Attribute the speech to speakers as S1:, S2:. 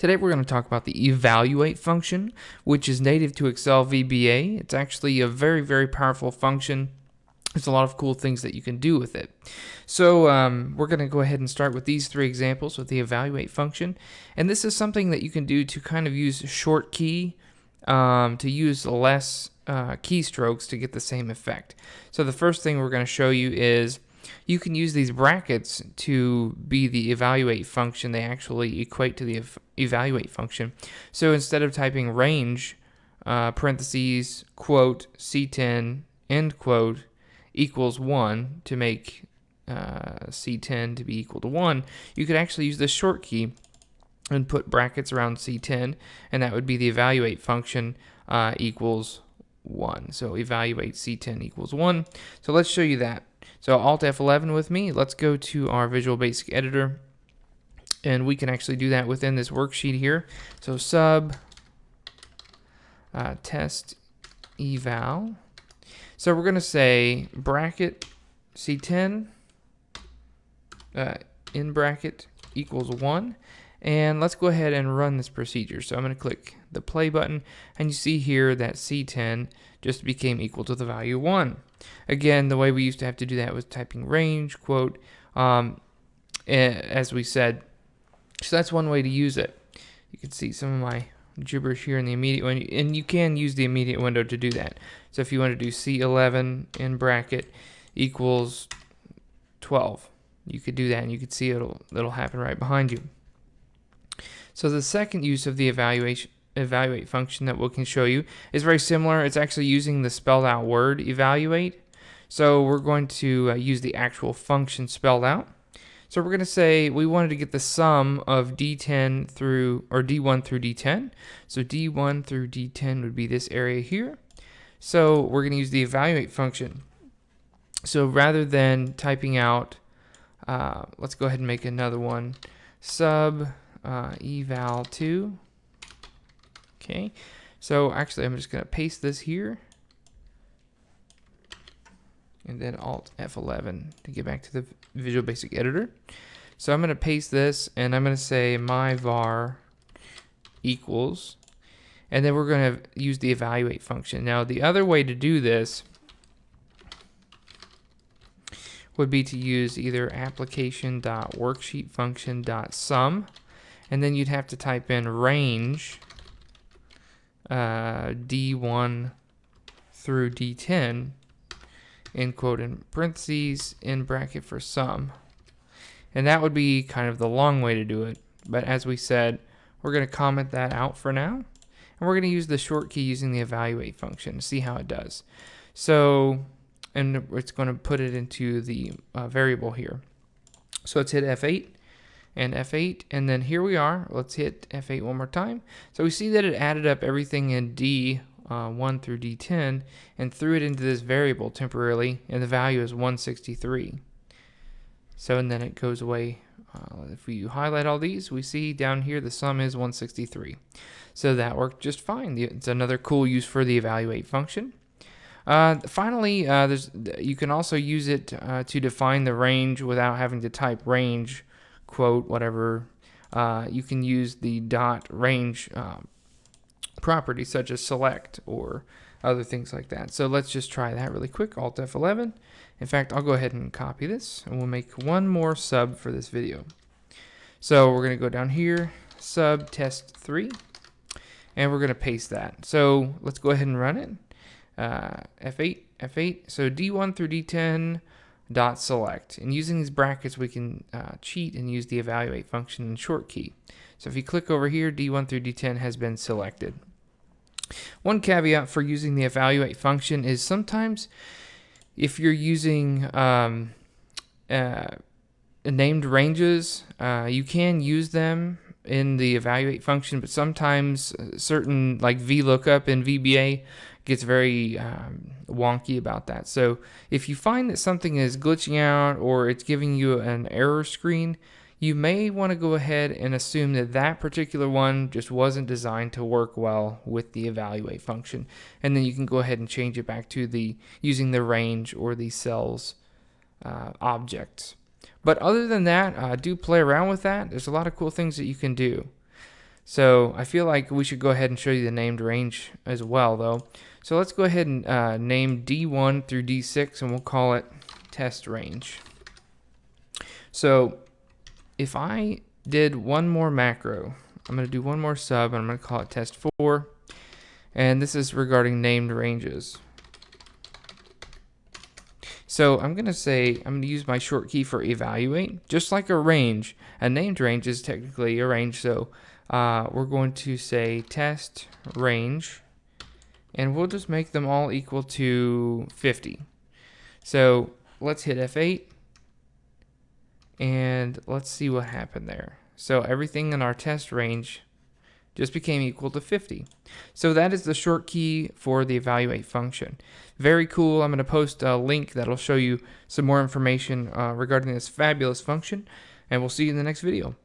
S1: Today we're going to talk about the evaluate function, which is native to Excel VBA. It's actually a very, very powerful function. There's a lot of cool things that you can do with it. So we're going to go ahead and start with these three examples with the evaluate function. And this is something that you can do to kind of use short key, to use less keystrokes to get the same effect. So the first thing we're going to show you is you can use these brackets to be the evaluate function. They actually equate to the evaluate function. So instead of typing range, parentheses, quote, C10, end quote, equals 1 to make C10 to be equal to 1, you could actually use the short key and put brackets around C10, and that would be the evaluate function equals 1. So evaluate C10 equals 1. So let's show you that. So Alt F11 with me. Let's go to our Visual Basic Editor, and we can actually do that within this worksheet here. So sub test eval. So we're going to say bracket C10 in bracket equals 1. And let's go ahead and run this procedure. So I'm going to click the play button, and you see here that C10 just became equal to the value 1. Again, the way we used to have to do that was typing range, quote, as we said. So that's one way to use it. You can see some of my gibberish here in the immediate window, and you can use the immediate window to do that. So if you want to do C11 in bracket equals 12, you could do that, and you could see it'll happen right behind you. So the second use of the evaluate function that we can show you is very similar. It's actually using the spelled out word evaluate. So we're going to use the actual function spelled out. So we're going to say we wanted to get the sum of D1 through D10. So D1 through D10 would be this area here. So we're going to use the evaluate function. So rather than typing out, let's go ahead and make another one, sub eval2. Okay, so actually I'm just going to paste this here, and then Alt F11 to get back to the Visual Basic Editor. So I'm going to paste this, and I'm going to say my var equals, and then we're going to use the evaluate function. Now the other way to do this would be to use either application.worksheetfunction.sum, and then you'd have to type in range D1 through D10, end quote, in parentheses, in bracket for sum. And that would be kind of the long way to do it. But as we said, we're going to comment that out for now. And we're going to use the short key using the evaluate function to see how it does. So, and it's going to put it into the variable here. So let's hit F8 and F8, and then here we are. Let's hit F8 one more time. So we see that it added up everything in D1 through D10 and threw it into this variable temporarily, and the value is 163. So, and then it goes away. If we highlight all these, we see down here the sum is 163. So that worked just fine. It's another cool use for the evaluate function. Finally, you can also use it to define the range without having to type range, quote, whatever. You can use the dot range properties such as select or other things like that. So let's just try that really quick. Alt F11. In fact, I'll go ahead and copy this, and we'll make one more sub for this video. So we're going to go down here, sub test3, and we're going to paste that. So let's go ahead and run it. F8, F8. So D1 through D10 dot select. And using these brackets, we can cheat and use the evaluate function in short key. So if you click over here, D1 through D10 has been selected. One caveat for using the evaluate function is sometimes if you're using named ranges, you can use them in the evaluate function, but sometimes certain, like VLOOKUP in VBA, gets very wonky about that. So if you find that something is glitching out or it's giving you an error screen, you may want to go ahead and assume that that particular one just wasn't designed to work well with the evaluate function, and then you can go ahead and change it back to the using the range or the cells objects. But other than that, do play around with that. There's a lot of cool things that you can do. So I feel like we should go ahead and show you the named range as well, though. So let's go ahead and name D1 through D6, and we'll call it test range. So if I did one more macro, I'm going to do one more sub, and I'm going to call it test4. And this is regarding named ranges. So I'm going to use my short key for evaluate. Just like a range, a named range is technically a range. So we're going to say test range, and we'll just make them all equal to 50. So let's hit F8, and let's see what happened there. So everything in our test range just became equal to 50. So that is the short key for the evaluate function. Very cool. I'm going to post a link that'll show you some more information regarding this fabulous function, and we'll see you in the next video.